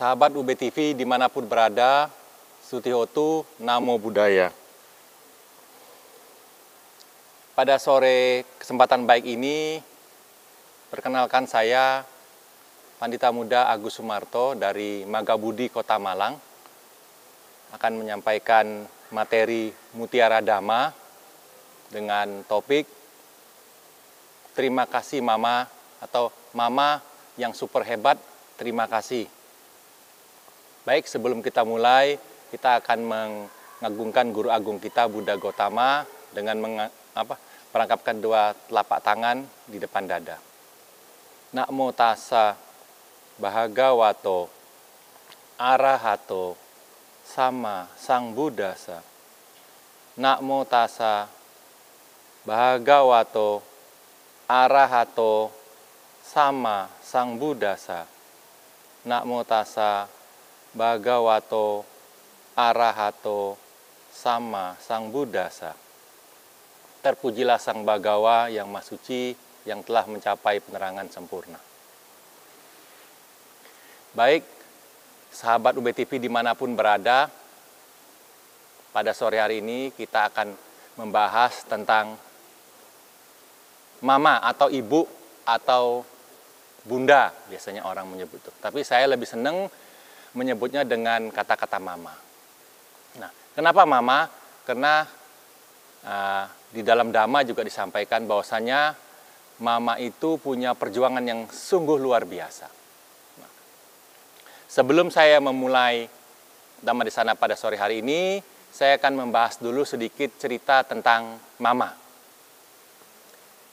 Sahabat UB TV dimanapun berada, Sutihotu, Namo Buddhaya. Pada sore kesempatan baik ini, perkenalkan saya Pandita Muda Agus Sumarto dari Magabudi, Kota Malang, akan menyampaikan materi Mutiara Dhamma dengan topik Terima kasih Mama atau Mama yang super hebat, terima kasih. Baik, sebelum kita mulai, kita akan mengagungkan Guru Agung kita, Buddha Gautama, dengan merangkapkan dua telapak tangan di depan dada. Namo tassa bhagavato arahato sama sang buddhasa. Namo tassa bhagavato arahato sama sang buddhasa. Namo tassa bhagavato arahato sama sang buddhasa. Terpujilah sang Bhagawa yang Maha Suci yang telah mencapai penerangan sempurna. Baik, sahabat UB TV dimanapun berada, pada sore hari ini kita akan membahas tentang mama atau ibu atau bunda, biasanya orang menyebut itu. Tapi saya lebih senang menyebutnya dengan kata-kata mama. Nah, kenapa mama? Karena di dalam Dhamma juga disampaikan bahwasanya mama itu punya perjuangan yang sungguh luar biasa. Nah, sebelum saya memulai Dhamma di sana pada sore hari ini, saya akan membahas dulu sedikit cerita tentang mama.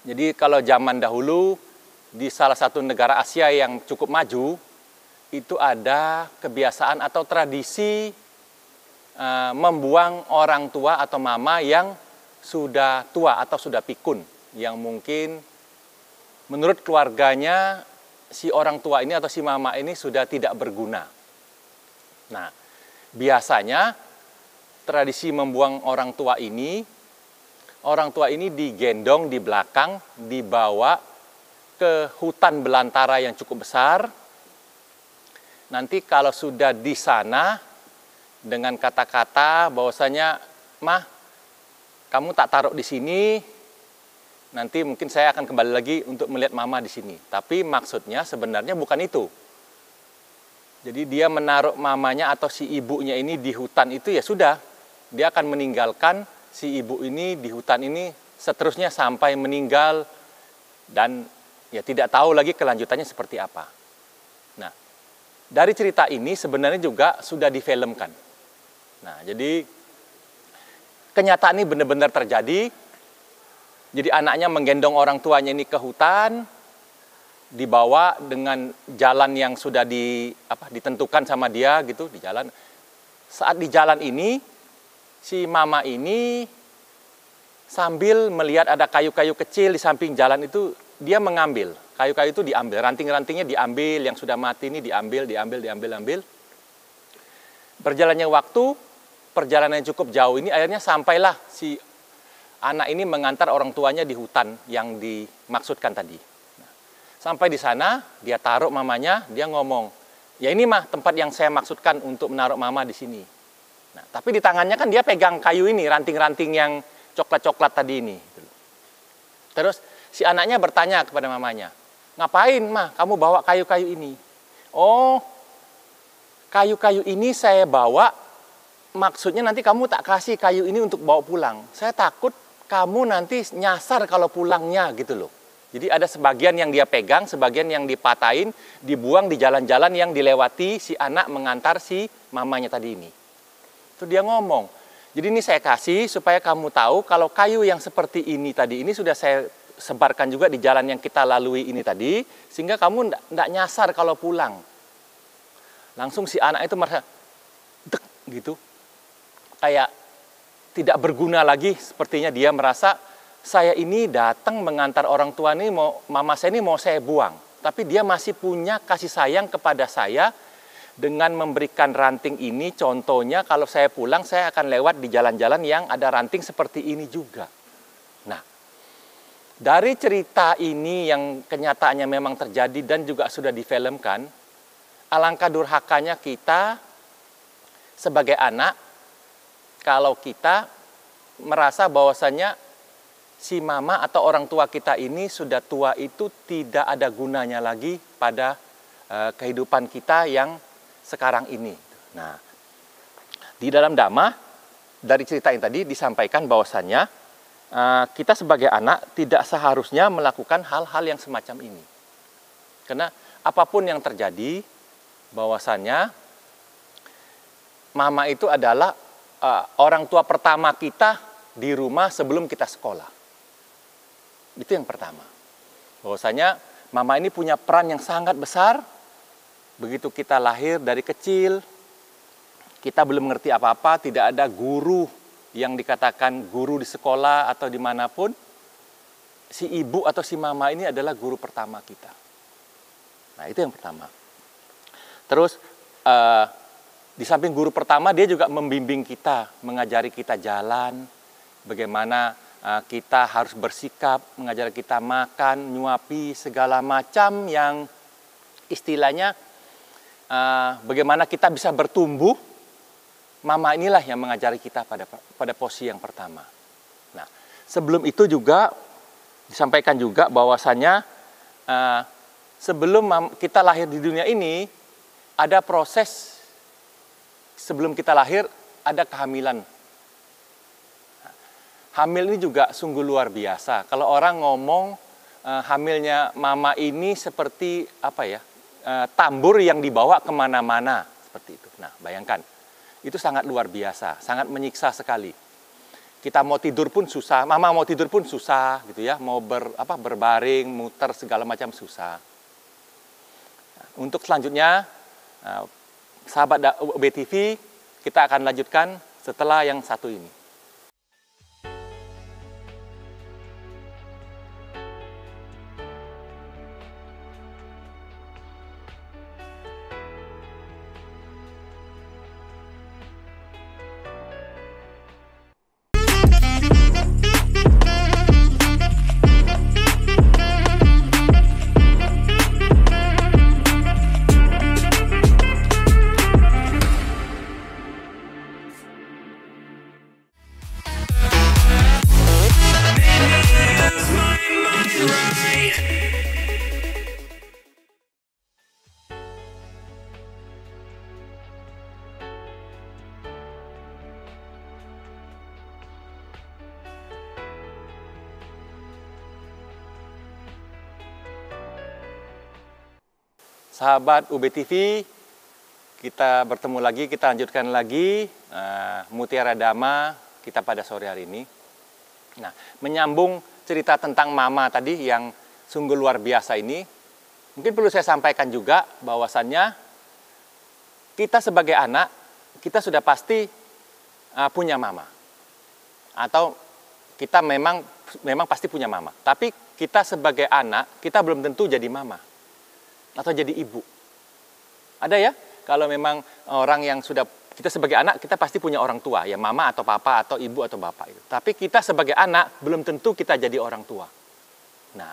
Jadi kalau zaman dahulu di salah satu negara Asia yang cukup maju, itu ada kebiasaan atau tradisi membuang orang tua atau mama yang sudah tua atau sudah pikun, yang mungkin menurut keluarganya si orang tua ini atau si mama ini sudah tidak berguna. Nah, biasanya tradisi membuang orang tua ini digendong di belakang, dibawa ke hutan belantara yang cukup besar. Nanti kalau sudah di sana dengan kata-kata bahwasanya, "Mah, kamu tak taruh di sini, nanti mungkin saya akan kembali lagi untuk melihat mama di sini." Tapi maksudnya sebenarnya bukan itu. Jadi dia menaruh mamanya atau si ibunya ini di hutan itu, ya sudah, dia akan meninggalkan si ibu ini di hutan ini seterusnya sampai meninggal dan ya tidak tahu lagi kelanjutannya seperti apa. Nah, dari cerita ini sebenarnya juga sudah difilmkan. Nah, jadi kenyataan ini benar-benar terjadi. Jadi anaknya menggendong orang tuanya ini ke hutan, dibawa dengan jalan yang sudah ditentukan sama dia gitu di jalan. Saat di jalan ini, si mama ini sambil melihat ada kayu-kayu kecil di samping jalan itu, dia mengambil. Kayu-kayu itu diambil, ranting-rantingnya diambil, yang sudah mati ini diambil. Berjalannya waktu, perjalanan yang cukup jauh ini, akhirnya sampailah si anak ini mengantar orang tuanya di hutan yang dimaksudkan tadi. Nah, sampai di sana, dia taruh mamanya, dia ngomong, "Ya ini mah tempat yang saya maksudkan untuk menaruh mama di sini." Nah, tapi di tangannya kan dia pegang kayu ini, ranting-ranting yang coklat-coklat tadi ini. Terus si anaknya bertanya kepada mamanya, "Ngapain mah kamu bawa kayu-kayu ini?" "Oh, kayu-kayu ini saya bawa, maksudnya nanti kamu tak kasih kayu ini untuk bawa pulang. Saya takut kamu nanti nyasar kalau pulangnya," gitu loh. Jadi ada sebagian yang dia pegang, sebagian yang dipatahin, dibuang di jalan-jalan yang dilewati si anak mengantar si mamanya tadi ini. Itu dia ngomong, "Jadi ini saya kasih supaya kamu tahu kalau kayu yang seperti ini tadi ini sudah saya sebarkan juga di jalan yang kita lalui ini tadi, sehingga kamu tidak nyasar kalau pulang." Langsung si anak itu merasa dek gitu, kayak tidak berguna lagi. Sepertinya dia merasa, saya ini datang mengantar orang tua ini, mama saya ini mau saya buang, tapi dia masih punya kasih sayang kepada saya dengan memberikan ranting ini. Contohnya kalau saya pulang, saya akan lewat di jalan-jalan yang ada ranting seperti ini juga. Nah, dari cerita ini yang kenyataannya memang terjadi dan juga sudah difilmkan, alangkah durhakanya kita sebagai anak kalau kita merasa bahwasannya si mama atau orang tua kita ini sudah tua itu tidak ada gunanya lagi pada kehidupan kita yang sekarang ini. Nah, di dalam Dhamma, dari cerita yang tadi disampaikan bahwasannya kita sebagai anak tidak seharusnya melakukan hal-hal yang semacam ini. Karena apapun yang terjadi, bahwasannya mama itu adalah orang tua pertama kita di rumah sebelum kita sekolah. Itu yang pertama. Bahwasanya mama ini punya peran yang sangat besar. Begitu kita lahir dari kecil, kita belum mengerti apa-apa, tidak ada guru yang dikatakan guru di sekolah atau dimanapun. Si ibu atau si mama ini adalah guru pertama kita. Nah, itu yang pertama. Terus di samping guru pertama, dia juga membimbing kita, mengajari kita jalan, bagaimana kita harus bersikap, mengajari kita makan, nyuapi, segala macam yang istilahnya bagaimana kita bisa bertumbuh. Mama inilah yang mengajari kita pada posisi yang pertama. Nah, sebelum itu juga disampaikan juga bahwasannya sebelum kita lahir di dunia ini, ada proses sebelum kita lahir, ada kehamilan. Nah, hamil ini juga sungguh luar biasa. Kalau orang ngomong hamilnya mama ini seperti apa ya, tambur yang dibawa kemana-mana seperti itu. Nah, bayangkan, itu sangat luar biasa, sangat menyiksa sekali. Kita mau tidur pun susah, mama mau tidur pun susah, gitu ya, mau berbaring, muter segala macam susah. Nah, untuk selanjutnya, sahabat BTV, kita akan lanjutkan setelah yang satu ini. Sahabat UBTV, kita bertemu lagi, kita lanjutkan lagi Mutiara Dhamma kita pada sore hari ini. Nah, menyambung cerita tentang mama tadi yang sungguh luar biasa ini, mungkin perlu saya sampaikan juga bahwasannya kita sebagai anak, kita sudah pasti punya mama. Atau kita memang pasti punya mama. Tapi kita sebagai anak, kita belum tentu jadi mama. Atau jadi ibu. Ada ya, kalau memang orang yang sudah, kita sebagai anak, kita pasti punya orang tua, ya mama atau papa atau ibu atau bapak itu. Tapi kita sebagai anak, belum tentu kita jadi orang tua. Nah,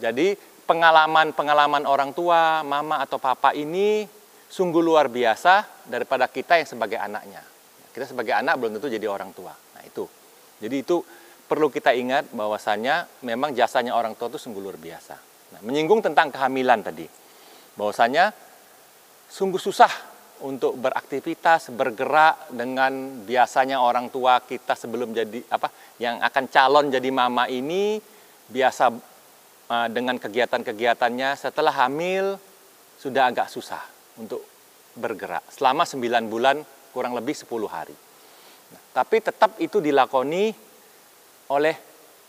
jadi pengalaman orang tua, mama atau papa ini sungguh luar biasa daripada kita yang sebagai anaknya. Kita sebagai anak belum tentu jadi orang tua. Nah, itu. Jadi itu perlu kita ingat bahwasannya memang jasanya orang tua itu sungguh luar biasa. Nah, menyinggung tentang kehamilan tadi. Bahwasanya sungguh susah untuk beraktivitas, bergerak dengan biasanya orang tua kita sebelum jadi yang akan calon jadi mama ini biasa dengan kegiatan-kegiatannya setelah hamil sudah agak susah untuk bergerak selama 9 bulan kurang lebih 10 hari. Nah, tapi tetap itu dilakoni oleh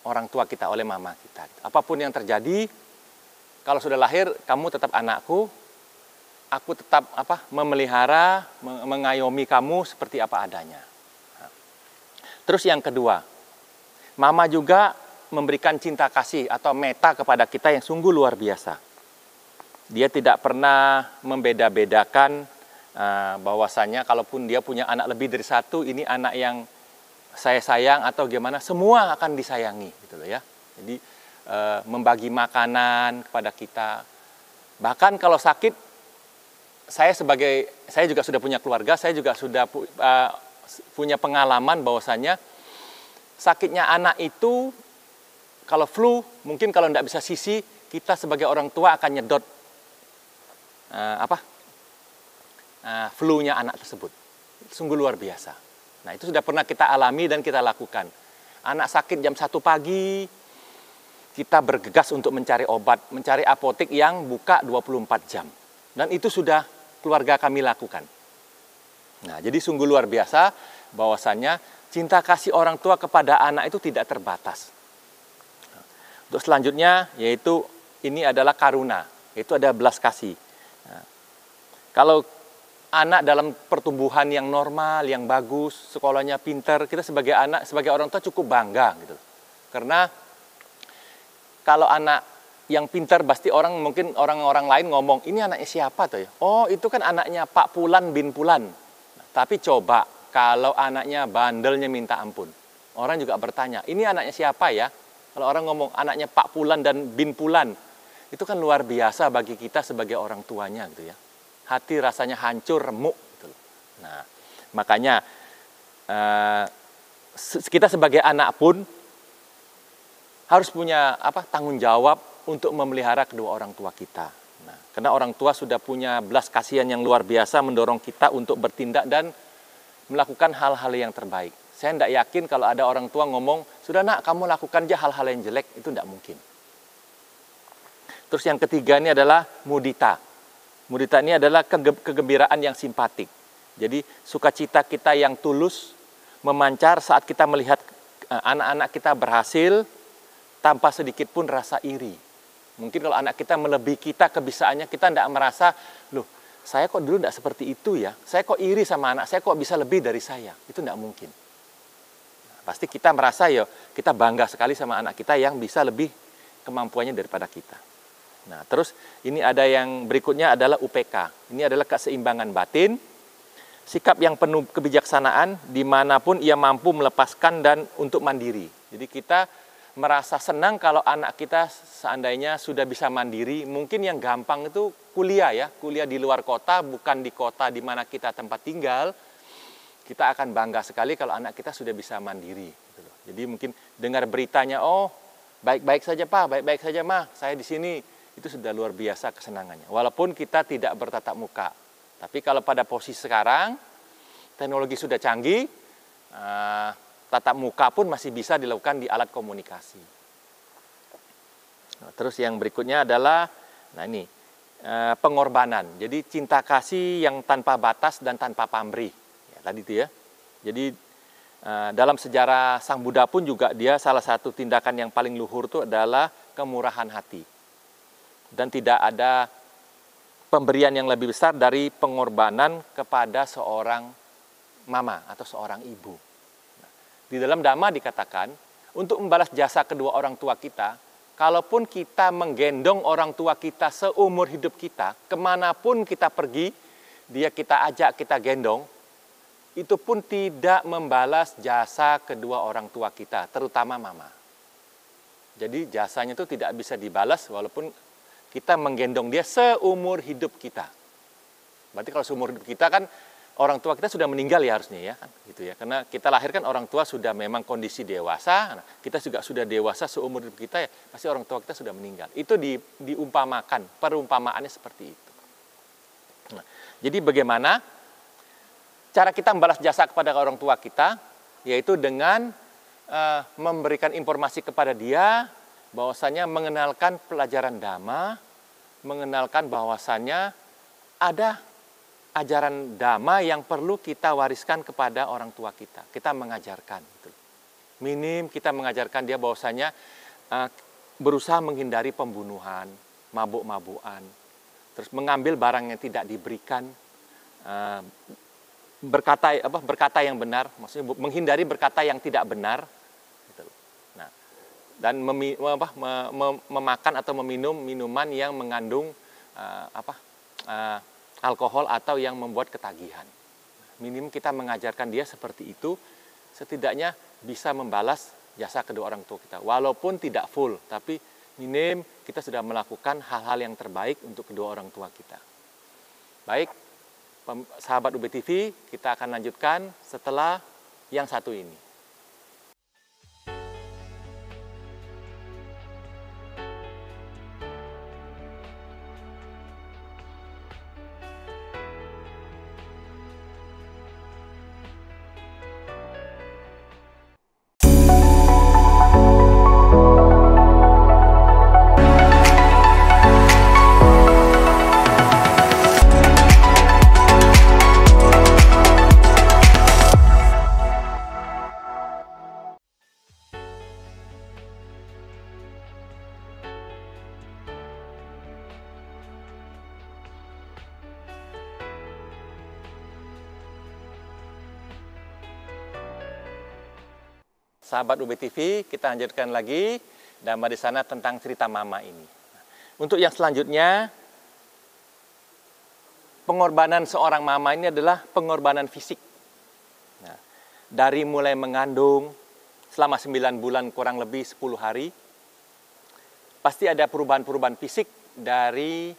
orang tua kita, oleh mama kita. Apapun yang terjadi, kalau sudah lahir, kamu tetap anakku, aku tetap memelihara, mengayomi kamu seperti apa adanya. Terus yang kedua, mama juga memberikan cinta kasih atau meta kepada kita yang sungguh luar biasa. Dia tidak pernah membeda-bedakan bahwasannya kalaupun dia punya anak lebih dari satu, ini anak yang saya sayang atau gimana, semua akan disayangi gitu loh ya. Jadi membagi makanan kepada kita. Bahkan kalau sakit, saya juga sudah punya keluarga, saya juga sudah punya pengalaman bahwasannya sakitnya anak itu kalau flu, mungkin kalau tidak bisa sisi, kita sebagai orang tua akan nyedot flu-nya anak tersebut. Sungguh luar biasa. Nah, itu sudah pernah kita alami dan kita lakukan. Anak sakit jam 1 pagi, kita bergegas untuk mencari obat, mencari apotek yang buka 24 jam. Dan itu sudah keluarga kami lakukan. Nah, jadi sungguh luar biasa bahwasannya cinta kasih orang tua kepada anak itu tidak terbatas. Untuk selanjutnya, yaitu ini adalah karuna, yaitu ada belas kasih. Nah, kalau anak dalam pertumbuhan yang normal, yang bagus, sekolahnya pintar, kita sebagai anak, sebagai orang tua cukup bangga gitu. Karena kalau anak yang pintar, pasti mungkin orang-orang lain ngomong, ini anaknya siapa tuh ya? Oh, itu kan anaknya Pak Pulan bin Pulan. Nah, tapi coba kalau anaknya bandelnya minta ampun. Orang juga bertanya, ini anaknya siapa ya? Kalau orang ngomong anaknya Pak Pulan dan bin Pulan, itu kan luar biasa bagi kita sebagai orang tuanya gitu ya. Hati rasanya hancur, remuk gitu. Nah, makanya kita sebagai anak pun harus punya tanggung jawab untuk memelihara kedua orang tua kita. Nah, karena orang tua sudah punya belas kasihan yang luar biasa mendorong kita untuk bertindak dan melakukan hal-hal yang terbaik. Saya tidak yakin kalau ada orang tua ngomong, sudah nak kamu lakukan aja hal-hal yang jelek, itu tidak mungkin. Terus yang ketiga ini adalah mudita. Mudita ini adalah kegembiraan yang simpatik. Jadi sukacita kita yang tulus memancar saat kita melihat anak-anak kita berhasil tanpa sedikit pun rasa iri. Mungkin kalau anak kita melebihi kita kebisaannya, kita tidak merasa, loh saya kok dulu tidak seperti itu ya, saya kok iri sama anak saya, kok bisa lebih dari saya. Itu tidak mungkin. Nah, pasti kita merasa ya kita bangga sekali sama anak kita yang bisa lebih kemampuannya daripada kita. Nah, terus ini ada yang berikutnya adalah UPK. Ini adalah keseimbangan batin, sikap yang penuh kebijaksanaan dimanapun ia mampu melepaskan dan untuk mandiri. Jadi kita merasa senang kalau anak kita seandainya sudah bisa mandiri. Mungkin yang gampang itu kuliah ya, kuliah di luar kota, bukan di kota di mana kita tempat tinggal. Kita akan bangga sekali kalau anak kita sudah bisa mandiri. Jadi mungkin dengar beritanya, oh baik-baik saja Pak, baik-baik saja Ma, saya di sini. Itu sudah luar biasa kesenangannya. Walaupun kita tidak bertatap muka. Tapi kalau pada posisi sekarang, teknologi sudah canggih, tatap muka pun masih bisa dilakukan di alat komunikasi. Nah, terus yang berikutnya adalah, nah ini, pengorbanan. Jadi cinta kasih yang tanpa batas dan tanpa pamrih. Ya, tadi itu ya. Jadi dalam sejarah Sang Buddha pun juga dia salah satu tindakan yang paling luhur itu adalah kemurahan hati. Dan tidak ada pemberian yang lebih besar dari pengorbanan kepada seorang mama atau seorang ibu. Di dalam Dhamma dikatakan, untuk membalas jasa kedua orang tua kita, kalaupun kita menggendong orang tua kita seumur hidup kita, kemanapun kita pergi, dia kita ajak, kita gendong, itu pun tidak membalas jasa kedua orang tua kita, terutama mama. Jadi jasanya itu tidak bisa dibalas walaupun kita menggendong dia seumur hidup kita. Berarti kalau seumur hidup kita kan orang tua kita sudah meninggal ya harusnya ya, gitu ya. Karena kita lahirkan orang tua sudah memang kondisi dewasa, nah, kita juga sudah dewasa seumur hidup kita ya, pasti orang tua kita sudah meninggal. Itu diumpamakan, perumpamaannya seperti itu. Nah, jadi bagaimana cara kita membalas jasa kepada orang tua kita, yaitu dengan memberikan informasi kepada dia, bahwasanya mengenalkan pelajaran Dhamma, mengenalkan bahwasanya ada ajaran Dhamma yang perlu kita wariskan kepada orang tua kita. Kita mengajarkan. Minim kita mengajarkan dia bahwasanya berusaha menghindari pembunuhan, mabuk-mabukan, terus mengambil barang yang tidak diberikan, berkata yang benar, maksudnya menghindari berkata yang tidak benar. Dan memakan atau meminum minuman yang mengandung alkohol atau yang membuat ketagihan. Minim kita mengajarkan dia seperti itu, setidaknya bisa membalas jasa kedua orang tua kita. Walaupun tidak full, tapi minim kita sudah melakukan hal-hal yang terbaik untuk kedua orang tua kita. Baik. sahabat UBTV, kita akan lanjutkan setelah yang satu ini. Sahabat UBTV, kita lanjutkan lagi Dhamma Desana tentang cerita mama ini. Untuk yang selanjutnya, pengorbanan seorang mama ini adalah pengorbanan fisik. Nah, dari mulai mengandung selama 9 bulan kurang lebih 10 hari, pasti ada perubahan-perubahan fisik dari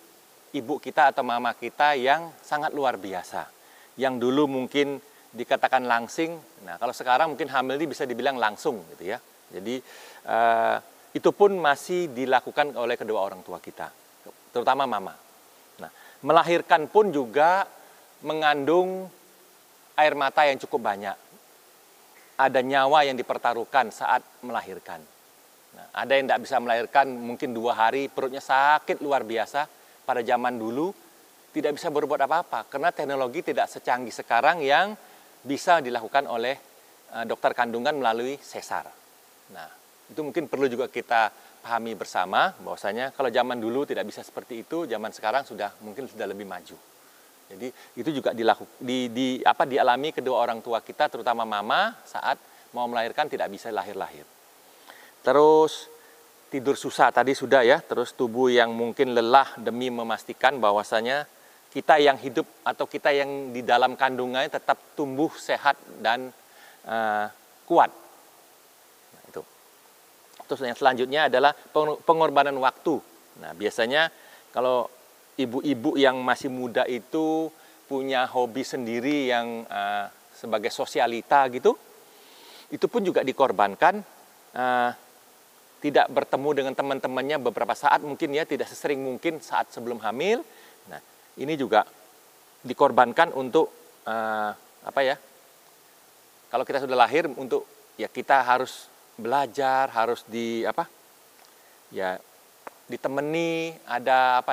ibu kita atau mama kita yang sangat luar biasa. Yang dulu mungkin dikatakan langsing, nah kalau sekarang mungkin hamil ini bisa dibilang langsung gitu ya. Jadi itu pun masih dilakukan oleh kedua orang tua kita, terutama mama. Nah, melahirkan pun juga mengandung air mata yang cukup banyak. Ada nyawa yang dipertaruhkan saat melahirkan. Nah, ada yang tidak bisa melahirkan mungkin 2 hari, perutnya sakit luar biasa. Pada zaman dulu tidak bisa berbuat apa-apa karena teknologi tidak secanggih sekarang yang bisa dilakukan oleh dokter kandungan melalui sesar. Nah, itu mungkin perlu juga kita pahami bersama bahwasanya kalau zaman dulu tidak bisa seperti itu, zaman sekarang mungkin sudah lebih maju. Jadi itu juga dialami kedua orang tua kita, terutama mama saat mau melahirkan tidak bisa lahir-lahir. Terus tidur susah tadi sudah ya, terus tubuh yang mungkin lelah demi memastikan bahwasanya kita yang hidup atau kita yang di dalam kandungannya tetap tumbuh sehat dan kuat. Nah, itu. Terus yang selanjutnya adalah pengorbanan waktu. Nah, biasanya kalau ibu-ibu yang masih muda itu punya hobi sendiri yang sebagai sosialita gitu, itu pun juga dikorbankan. Tidak bertemu dengan teman-temannya beberapa saat mungkin ya, tidak sesering mungkin saat sebelum hamil. Nah, ini juga dikorbankan untuk kalau kita sudah lahir untuk ya kita harus belajar, harus ditemani, ada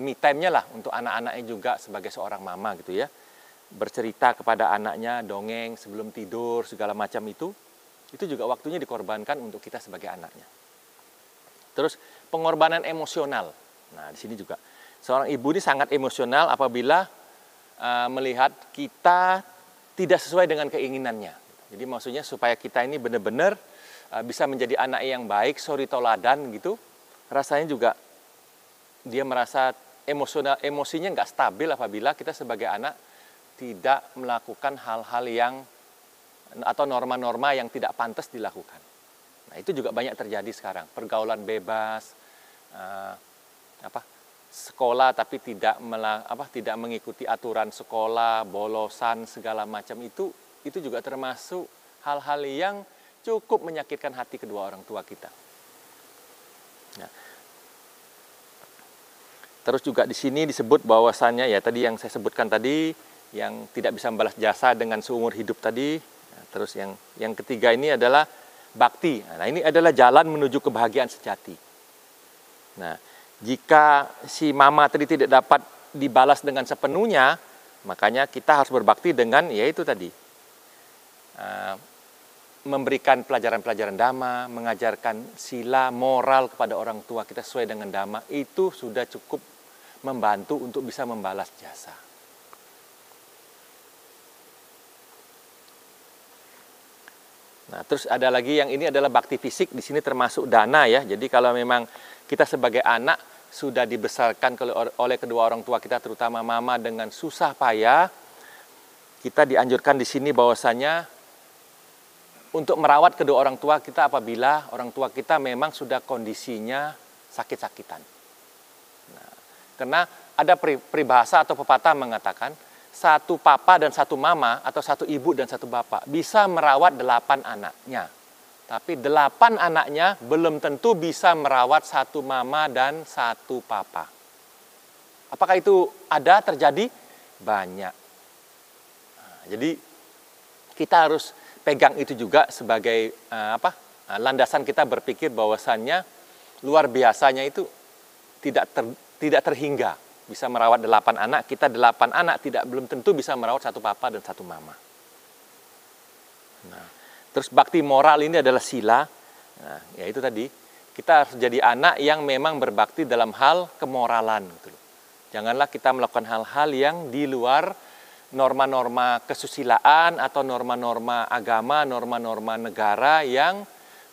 me time-nya lah untuk anak-anaknya juga sebagai seorang mama gitu ya. Bercerita kepada anaknya, dongeng sebelum tidur, segala macam itu juga waktunya dikorbankan untuk kita sebagai anaknya. Terus pengorbanan emosional. Nah, di sini juga seorang ibu ini sangat emosional apabila melihat kita tidak sesuai dengan keinginannya. Jadi maksudnya supaya kita ini benar-benar bisa menjadi anak yang baik, suri toladan gitu. Rasanya juga dia merasa emosinya nggak stabil apabila kita sebagai anak tidak melakukan hal-hal yang atau norma-norma yang tidak pantas dilakukan. Nah, itu juga banyak terjadi sekarang. Pergaulan bebas, sekolah tapi tidak mengikuti aturan sekolah, bolosan segala macam itu juga termasuk hal-hal yang cukup menyakitkan hati kedua orang tua kita. Nah, terus juga di sini disebut bahwasannya ya tadi yang saya sebutkan tadi yang tidak bisa membalas jasa dengan seumur hidup tadi. Nah, terus yang ketiga ini adalah bakti. Nah, ini adalah jalan menuju kebahagiaan sejati. Nah, jika si mama tadi tidak dapat dibalas dengan sepenuhnya, makanya kita harus berbakti dengan yaitu tadi memberikan pelajaran-pelajaran Dhamma, mengajarkan sila moral kepada orang tua kita sesuai dengan Dhamma, itu sudah cukup membantu untuk bisa membalas jasa. Nah, terus ada lagi yang ini adalah bakti fisik, di sini termasuk dana ya. Jadi kalau memang kita sebagai anak sudah dibesarkan oleh kedua orang tua kita, terutama mama dengan susah payah, kita dianjurkan di sini bahwasanya untuk merawat kedua orang tua kita apabila orang tua kita memang sudah kondisinya sakit-sakitan. Nah, karena ada peribahasa atau pepatah mengatakan, satu papa dan satu mama atau satu ibu dan satu bapak bisa merawat 8 anaknya. Tapi 8 anaknya belum tentu bisa merawat satu mama dan satu papa. Apakah itu ada terjadi? Banyak. Nah, jadi kita harus pegang itu juga sebagai landasan kita berpikir bahwasannya luar biasanya itu tidak terhingga bisa merawat 8 anak. Kita 8 anak belum tentu bisa merawat satu papa dan satu mama. Nah, terus bakti moral ini adalah sila. Nah, ya itu tadi, kita harus jadi anak yang memang berbakti dalam hal kemoralan gitu loh. Janganlah kita melakukan hal-hal yang di luar norma-norma kesusilaan atau norma-norma agama, norma-norma negara yang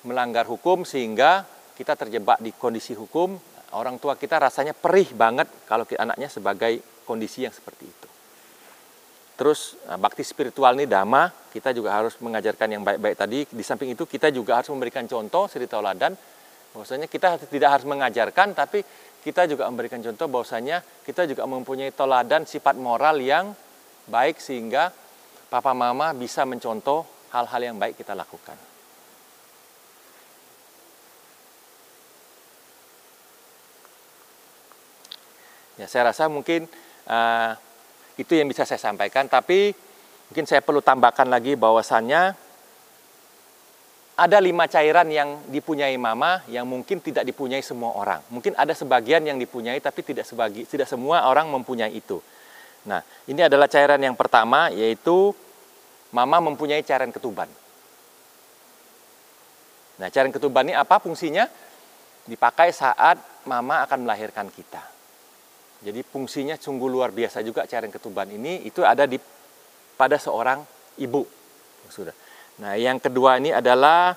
melanggar hukum sehingga kita terjebak di kondisi hukum. Orang tua kita rasanya perih banget kalau anaknya sebagai kondisi yang seperti itu. Terus bakti spiritual ini dhamma, kita juga harus mengajarkan yang baik-baik tadi. Di samping itu kita juga harus memberikan contoh, suri tauladan. Bahwasanya kita tidak harus mengajarkan, tapi kita juga memberikan contoh bahwasanya kita juga mempunyai tauladan sifat moral yang baik sehingga papa mama bisa mencontoh hal-hal yang baik kita lakukan. Ya, saya rasa mungkin itu yang bisa saya sampaikan, tapi mungkin saya perlu tambahkan lagi bahwasannya ada 5 cairan yang dipunyai mama yang mungkin tidak dipunyai semua orang. Mungkin ada sebagian yang dipunyai tapi tidak semua orang mempunyai itu. Nah, ini adalah cairan yang pertama, yaitu mama mempunyai cairan ketuban. Nah, cairan ketuban ini apa fungsinya? Dipakai saat mama akan melahirkan kita. Jadi fungsinya sungguh luar biasa juga cairan ketuban ini, itu ada pada seorang ibu. Sudah. Nah, yang kedua ini adalah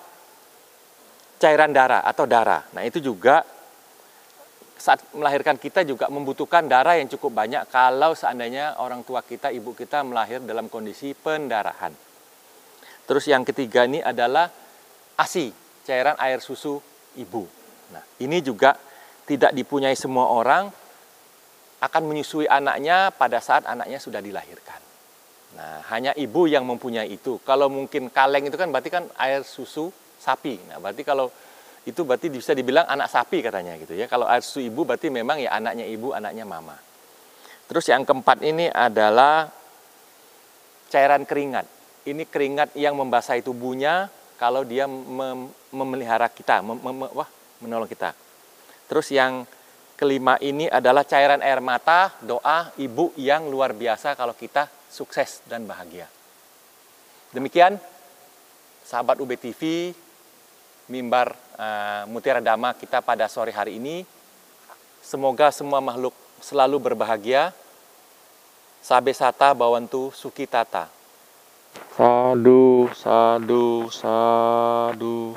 cairan darah atau darah. Nah, itu juga saat melahirkan kita juga membutuhkan darah yang cukup banyak kalau seandainya orang tua kita, ibu kita melahir dalam kondisi pendarahan. Terus yang ketiga ini adalah ASI, cairan air susu ibu. Nah, ini juga tidak dipunyai semua orang, akan menyusui anaknya pada saat anaknya sudah dilahirkan. Nah, hanya ibu yang mempunyai itu. Kalau mungkin kaleng itu kan berarti kan air susu sapi. Nah, berarti kalau itu berarti bisa dibilang anak sapi katanya gitu ya. Kalau air susu ibu berarti memang ya anaknya ibu, anaknya mama. Terus yang keempat ini adalah cairan keringat. Ini keringat yang membasahi tubuhnya kalau dia memelihara kita, menolong kita. Terus yang kelima ini adalah cairan air mata, doa ibu yang luar biasa kalau kita sukses dan bahagia. Demikian sahabat UB TV, mimbar Mutiara Dhamma kita pada sore hari ini. Semoga semua makhluk selalu berbahagia. Sabe sata bawantu sukitata. Sadu, sadu, sadu.